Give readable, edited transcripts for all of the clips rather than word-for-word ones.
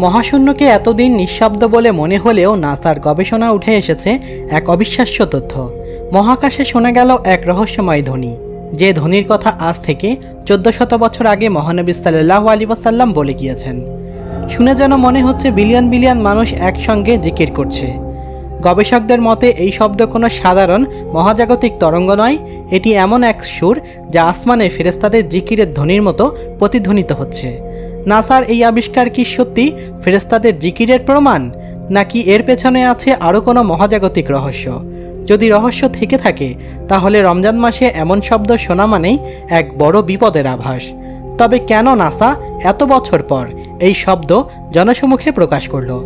মহাশূন্যকে এতদিন নিঃশব্দ বলে মনে হলেও নাসার গবেষণা উঠে এসেছে এক অবিশ্বাস্য তথ্য। মহাকাশে শোনা গেল এক রহস্যময় ধ্বনি, যে ধ্বনির কথা আজ থেকে 1400 বছর আগে মহানবী সাল্লাল্লাহু আলাইহি ওয়াসাল্লাম বলে গিয়েছেন। শুনে যেন মনে হচ্ছে বিলিয়ন বিলিয়ন মানুষ একসঙ্গে জিকির করছে। গবেষকদের মতে এই শব্দ কোনো সাধারণ মহাজাগতিক তরঙ্গ নয়, এটি এমন এক সুর যা আসমানের ফেরেশতাদের জিকিরের ধ্বনির মতো প্রতিধ্বনিত হচ্ছে। নাসার এই আবিষ্কার কি সত্যি ফেরেশতাদের জিকিরের প্রমাণ, নাকি এর পেছনে আছে আরও কোনো মহাজাগতিক রহস্য? যদি রহস্য থেকে থাকে তাহলে রমজান মাসে এমন শব্দ শোনা মানেই এক বড় বিপদের আভাস। তবে কেন নাসা এত বছর পর এই শব্দ জনসমুখে প্রকাশ করলো,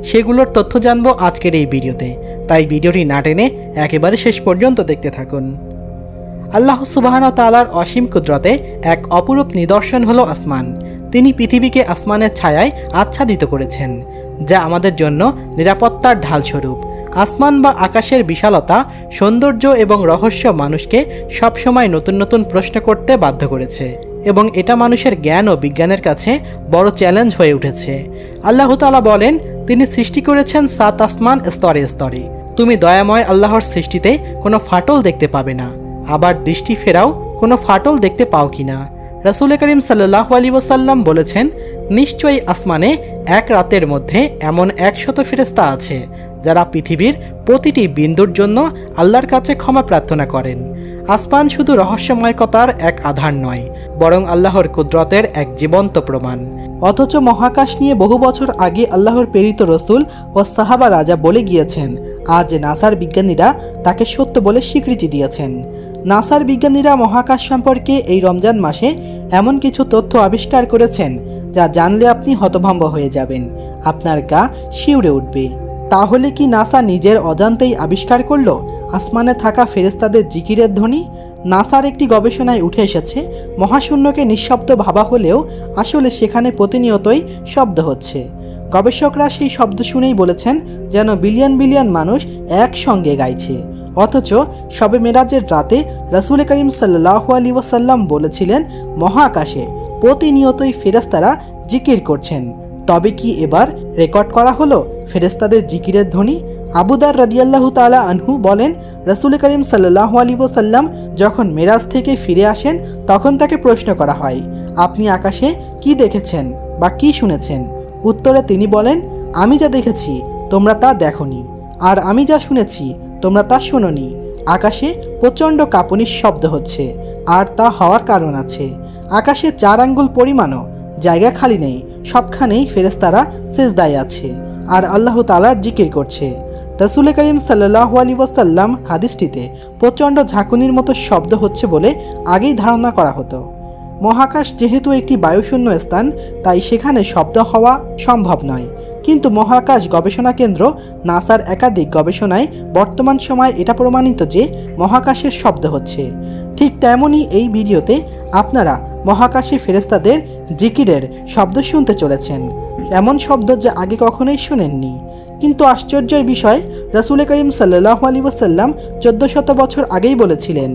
সেগুলোর তথ্য জানবো আজকের এই ভিডিওতে। তাই ভিডিওটি না টেনে একেবারে শেষ পর্যন্ত দেখতে থাকুন। আল্লাহ সুবহানাহু ওয়া তাআলার অসীম কুদরতে এক অপরূপ নিদর্শন হলো আসমান। তিনি পৃথিবীকে আসমানের ছায়ায় আচ্ছাদিত করেছেন, যা আমাদের জন্য নিরাপত্তার ঢালস্বরূপ। আসমান বা আকাশের বিশালতা, সৌন্দর্য এবং রহস্য মানুষকে সবসময় নতুন নতুন প্রশ্ন করতে বাধ্য করেছে, এবং এটা মানুষের জ্ঞান ও বিজ্ঞানের কাছে বড় চ্যালেঞ্জ হয়ে উঠেছে। আল্লাহ তাআলা বলেন, তিনি সৃষ্টি করেছেন 7 আসমান স্তরে স্তরে। তুমি দয়াময় আল্লাহর সৃষ্টিতে কোনো ফাটল দেখতে পাবে না, আবার দৃষ্টি ফেরাও কোনো ফাটল দেখতে পাও কিনা। রাসূল করিম সাল্লাল্লাহু আলাইহি ওয়াসাল্লাম বলেছেন, নিশ্চয়ই আসমানে এক রাতের মধ্যে এমন 100 ফেরেশতা আছে যারা পৃথিবীর প্রতিটি বিন্দুর জন্য আল্লাহর কাছে ক্ষমা প্রার্থনা করেন। আসমান শুধু রহস্যময়কতার এক আধার নয়, বরং আল্লাহর কুদরতের এক জীবন্ত প্রমাণ। অথচ মহাকাশ নিয়ে বহু বছর আগে আল্লাহর প্রেরিত রসুল ও সাহাবা রাজা বলে গিয়েছেন, আজ নাসার বিজ্ঞানীরা তাকে সত্য বলে স্বীকৃতি দিয়েছেন। নাসার বিজ্ঞানীরা মহাকাশ সম্পর্কে এই রমজান মাসে এমন কিছু তথ্য আবিষ্কার করেছেন যা জানলে আপনি হতভম্ব হয়ে যাবেন, আপনার গা শিউরে উঠবে। তাহলে কি নাসা নিজের অজান্তেই আবিষ্কার করল আসমানে থাকা ফেরেশতাদের জিকিরের ধ্বনি? নাসার একটি গবেষণায় উঠে এসেছে, মহাশূন্যকে নিঃশব্দ ভাবা হলেও আসলে সেখানে প্রতিনিয়তই শব্দ হচ্ছে। গবেষকরা সেই শব্দ শুনেই বলেছেন যেন বিলিয়ন বিলিয়ন মানুষ একসঙ্গে গাইছে। অথচ শবে মেরাজের রাতে রাসূল করিম সাল্লাল্লাহু আলাইহি ওয়াসাল্লাম বলেছিলেন, মহাকাশে প্রতিনিয়তই ফেরেশতারা জিকির করছেন। তবে কি এবার রেকর্ড করা হলো ফেরেশতাদের জিকিরের ধ্বনি? আবু দার রাদিয়াল্লাহু তাআলা আনহু বলেন, রাসূল করিম সাল্লাল্লাহু আলাইহি ওয়াসাল্লাম যখন মেরাজ থেকে ফিরে আসেন তখন তাকে প্রশ্ন করা হয়, আপনি আকাশে কি দেখেছেন বা কি শুনেছেন? উত্তরে তিনি বলেন, আমি যা দেখেছি তোমরা তা দেখোনি, আর আমি যা শুনেছি তোমরা তা শোনোনি। আকাশে প্রচণ্ড কাঁপুনির শব্দ হচ্ছে, আর তা হওয়ার কারণ আছে। আকাশে 4 আঙ্গুল পরিমাণও জায়গা খালি নেই, সবখানেই ফেরেশতারা সিজদায় আছে আর আল্লাহ তাআলার জিকির করছে। রাসূল করিম সাল্লাল্লাহু আলাইহি ওয়াসাল্লাম হাদিসটিতে প্রচণ্ড ঝাঁকুনির মতো শব্দ হচ্ছে বলে আগেই ধারণা করা হতো। মহাকাশ যেহেতু একটি বায়ুশূন্য স্থান, তাই সেখানে শব্দ হওয়া সম্ভব নয়। কিন্তু মহাকাশ গবেষণা কেন্দ্র নাসার একাধিক গবেষণায় বর্তমান সময়ে এটা প্রমাণিত যে মহাকাশের শব্দ হচ্ছে। ঠিক তেমনই এই ভিডিওতে আপনারা মহাকাশে ফেরেশতাদের জিকিরের শব্দ শুনতে চলেছেন, এমন শব্দ যা আগে কখনোই শোনেননি। কিন্তু আশ্চর্যের বিষয়, রাসূল করিম সাল্লাল্লাহু আলাইহি ওয়াসাল্লাম 1400 বছর আগেই বলেছিলেন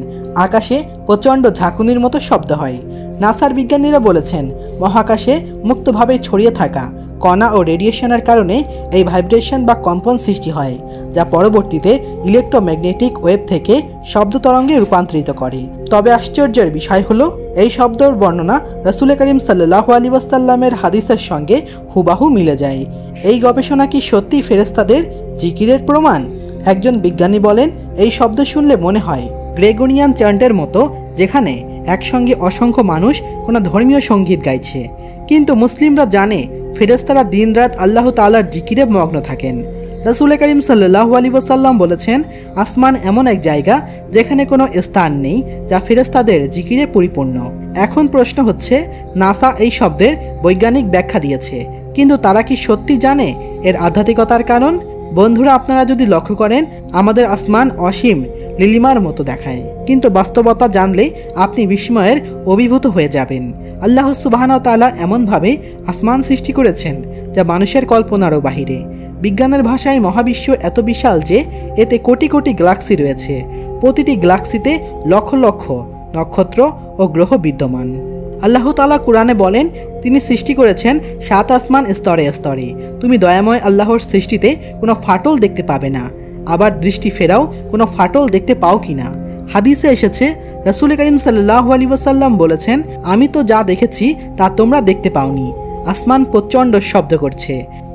আকাশে প্রচণ্ড ঝাঁকুনির মতো শব্দ হয়। নাসার বিজ্ঞানীরা বলেছেন, মহাকাশে মুক্তভাবে ছড়িয়ে থাকা কণা ও রেডিয়েশনের কারণে এই ভাইব্রেশন বা কম্পন সৃষ্টি হয়, যা পরবর্তীতে ইলেকট্রোম্যাগনেটিক ওয়েভ থেকে শব্দ তরঙ্গে রূপান্তরিত করে। তবে আশ্চর্যের বিষয় হলো, এই শব্দের বর্ণনা রাসূল করিম সাল্লাল্লাহু আলাইহি ওয়াসাল্লামের হাদিসের সঙ্গে হুবাহু মিলে যায়। এই গবেষণা কি সত্যি ফেরেশতাদের জিকিরের প্রমাণ? একজন বিজ্ঞানী বলেন, এই শব্দ শুনলে মনে হয় গ্রেগরিয়ান চ্যান্টের মতো, যেখানে একসঙ্গে অসংখ্য মানুষ কোনো ধর্মীয় সঙ্গীত গাইছে। কিন্তু মুসলিমরা জানে ফেরেশতারা দিনরাত আল্লাহ তাআলার জিকিরে মগ্ন থাকেন। রাসূল করিম সাল্লাল্লাহু আলাইহি ওয়াসাল্লাম বলেছেন, আসমান এমন এক জায়গা যেখানে কোনো স্থান নেই যা ফেরেশতাদের জিকিরে পরিপূর্ণ। এখন প্রশ্ন হচ্ছে, নাসা এই শব্দের বৈজ্ঞানিক ব্যাখ্যা দিয়েছে, কিন্তু তারা কি সত্যি জানে এর আধ্যাত্মিকতার কারণ? বন্ধুরা, আপনারা যদি লক্ষ্য করেন, আমাদের আসমান অসীম নীলিমার মতো দেখায়, কিন্তু বাস্তবতা জানলে আপনি বিস্ময়ের অভিভূত হয়ে যাবেন। আল্লাহ সুবহানাহু ওয়া তাআলা এমনভাবে আসমান সৃষ্টি করেছেন যা মানুষের কল্পনারও বাহিরে। বিজ্ঞানের ভাষায় মহাবিশ্ব এত বিশাল যে এতে কোটি কোটি গ্যালাক্সি রয়েছে। প্রতিটি গ্যালাক্সিতে লক্ষ লক্ষ নক্ষত্র ও গ্রহ বিদ্যমান। আল্লাহ তাআলা কুরআনে বলেন, তিনি সৃষ্টি করেছেন 7 আসমান স্তরে স্তরে। তুমি দয়াময় আল্লাহর সৃষ্টিতে কোনো ফাটল দেখতে পাবে না। আবার দৃষ্টি ফেরাও, কোনো ফাটল দেখতে পাও কিনা। হাদিসে এসেছে, রাসূল করিম সাল্লাল্লাহু আলাইহি ওয়াসাল্লাম বলেছেন, আমি তো যা দেখেছি তা তোমরা দেখতে পাওনি। আসমান প্রচণ্ড শব্দ করছে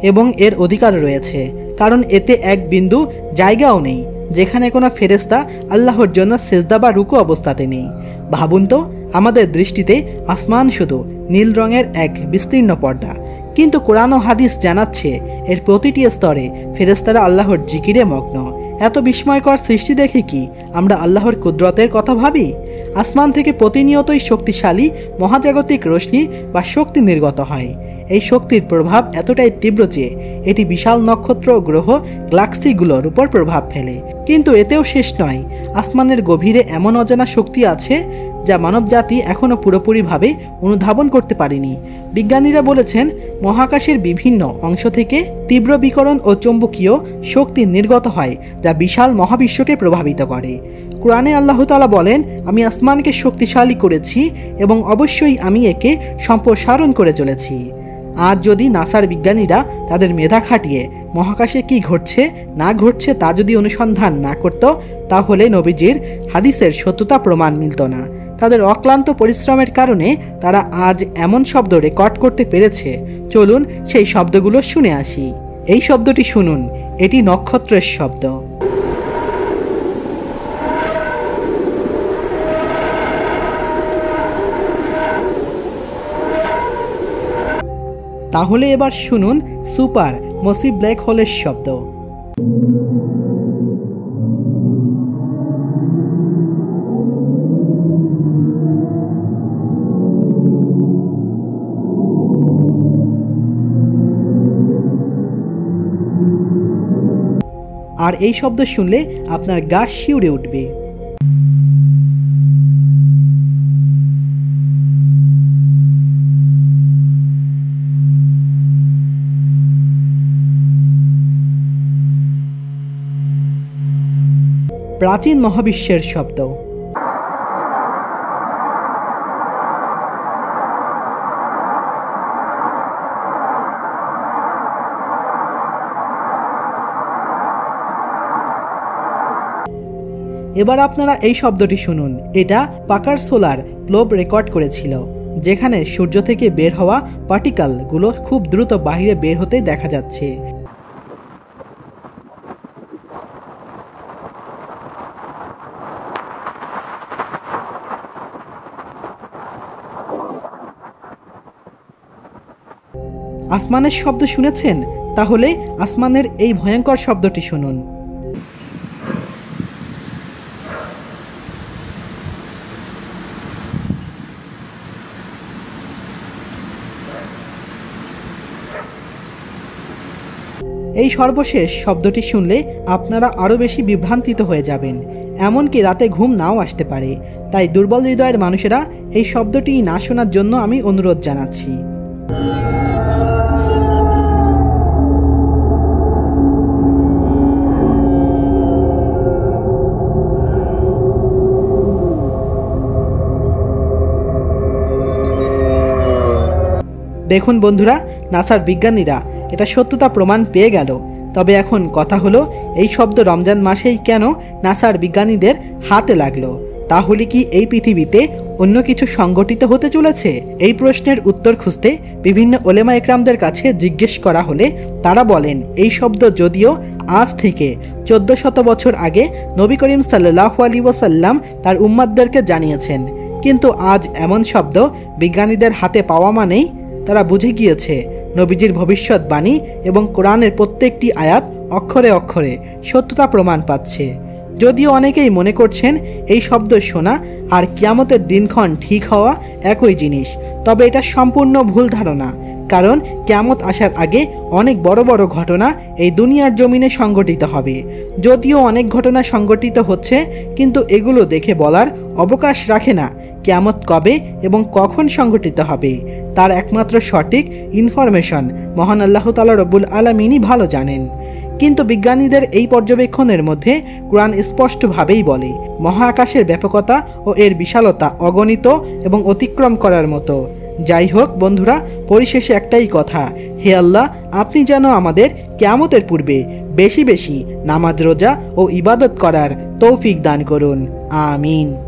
এবং এর অধিকার রয়েছে, কারণ এতে এক বিন্দু জায়গাও নেই যেখানে কোনো ফেরেশতা আল্লাহর জন্য সিজদা বা রুকু অবস্থাতে নেই। ভাবুন তো, আমাদের দৃষ্টিতে আসমান শুধু নীল রঙের এক বিস্তীর্ণ পর্দা, কিন্তু কোরআন ও হাদিস জানাচ্ছে এর প্রতিটি স্তরে ফেরেশতারা আল্লাহর জিকিরে মগ্ন। এত বিস্ময়কর সৃষ্টি দেখে কি আমরা আল্লাহর কুদরতের কথা ভাবি? আসমান থেকে প্রতিনিয়তই শক্তিশালী মহাজাগতিক রশ্মি বা শক্তি নির্গত হয়। এই শক্তির প্রভাব এতটাই তীব্র যে এটি বিশাল নক্ষত্র, গ্রহ, গ্যালাক্সিগুলোর উপর প্রভাব ফেলে। কিন্তু এতেও শেষ নয়, আসমানের গভীরে এমন অজানা শক্তি আছে যা মানবজাতি এখনও পুরোপুরিভাবে অনুধাবন করতে পারেনি। বিজ্ঞানীরা বলেছেন, মহাকাশের বিভিন্ন অংশ থেকে তীব্র বিকিরণ ও চৌম্বকীয় শক্তি নির্গত হয় যা বিশাল মহাবিশ্বকে প্রভাবিত করে। কোরআনে আল্লাহ তাআলা বলেন, আমি আসমানকে শক্তিশালী করেছি এবং অবশ্যই আমি একে সম্প্রসারণ করে চলেছি। আজ যদি নাসার বিজ্ঞানীরা তাদের মেধা খাটিয়ে মহাকাশে কি ঘটছে না ঘটছে তা যদি অনুসন্ধান না করত, তাহলে নবীজির হাদিসের সত্যতা প্রমাণ মিলত না। তাদের অক্লান্ত পরিশ্রমের কারণে তারা আজ এমন শব্দ রেকর্ড করতে পেরেছে। চলুন সেই শব্দগুলো শুনে আসি। এই শব্দটি শুনুন, এটি নক্ষত্রের শব্দ। তাহলে এবার শুনুন সুপার মসিভ ব্ল্যাক হোলের শব্দ। আর এই শব্দ শুনলে আপনার গা শিউরে উঠবে। প্রাচীন মহাবিশ্বের শব্দ। এবার আপনারা এই শব্দটি শুনুন। এটা পাকার সোলার গ্লোব রেকর্ড করেছিল, যেখানে সূর্য থেকে বের হওয়া পার্টিকেলগুলো খুব দ্রুত বাইরে বের হতে দেখা যাচ্ছে। আসমানের শব্দ শুনেছেন? তাহলে আসমানের এই ভয়ঙ্কর শব্দটি শুনুন। এই সর্বশেষ শব্দটি শুনলে আপনারা আরও বেশি বিভ্রান্তিত হয়ে যাবেন, এমনকি রাতে ঘুম নাও আসতে পারে। তাই দুর্বল হৃদয়ের মানুষেরা এই শব্দটি না শোনার জন্য আমি অনুরোধ জানাচ্ছি। দেখুন বন্ধুরা, নাসার বিজ্ঞানীরা এটা সত্যতা প্রমাণ পেয়ে গেল। তবে এখন কথা হলো, এই শব্দ রমজান মাসেই কেন নাসার বিজ্ঞানীদের হাতে লাগলো? তাহলে কি এই পৃথিবীতে অন্য কিছু সংগঠিত হতে চলেছে? এই প্রশ্নের উত্তর খুঁজতে বিভিন্ন ওলেমা একরামদের কাছে জিজ্ঞেস করা হলে তারা বলেন, এই শব্দ যদিও আজ থেকে 1400 বছর আগে নবী করিম সাল্লাল্লাহু আলাইহি ওয়াসাল্লাম তার উম্মাতদেরকে জানিয়েছেন, কিন্তু আজ এমন শব্দ বিজ্ঞানীদের হাতে পাওয়া মানেই তারা বুঝে গিয়েছে নবীজির ভবিষ্যৎবাণী এবং কোরআনের প্রত্যেকটি আয়াত অক্ষরে অক্ষরে সত্যতা প্রমাণ পাচ্ছে। যদিও অনেকেই মনে করছেন এই শব্দ শোনা আর কিয়ামতের দিনক্ষণ ঠিক হওয়া একই জিনিস, তবে এটা সম্পূর্ণ ভুল ধারণা। কারণ কিয়ামত আসার আগে অনেক বড় বড় ঘটনা এই দুনিয়ার জমিনে সংঘটিত হবে। যদিও অনেক ঘটনা সংঘটিত হচ্ছে, কিন্তু এগুলো দেখে বলার অবকাশ রাখে না কিয়ামত কবে এবং কখন সংঘটিত হবে। তার একমাত্র সঠিক ইনফরমেশন মহান আল্লাহ তাআলা রব্বুল আলামিনই ভালো জানেন। কিন্তু বিজ্ঞানীদের এই পর্যবেক্ষণের মধ্যে কোরআন স্পষ্টভাবেই বলে, মহাকাশের ব্যাপকতা ও এর বিশালতা অগণিত এবং অতিক্রম করার মতো। যাই হোক বন্ধুরা, পরিশেষে একটাই কথা, হে আল্লাহ, আপনি যেন আমাদের কিয়ামতের পূর্বে বেশি বেশি নামাজ রোজা ও ইবাদত করার তৌফিক দান করুন। আমিন।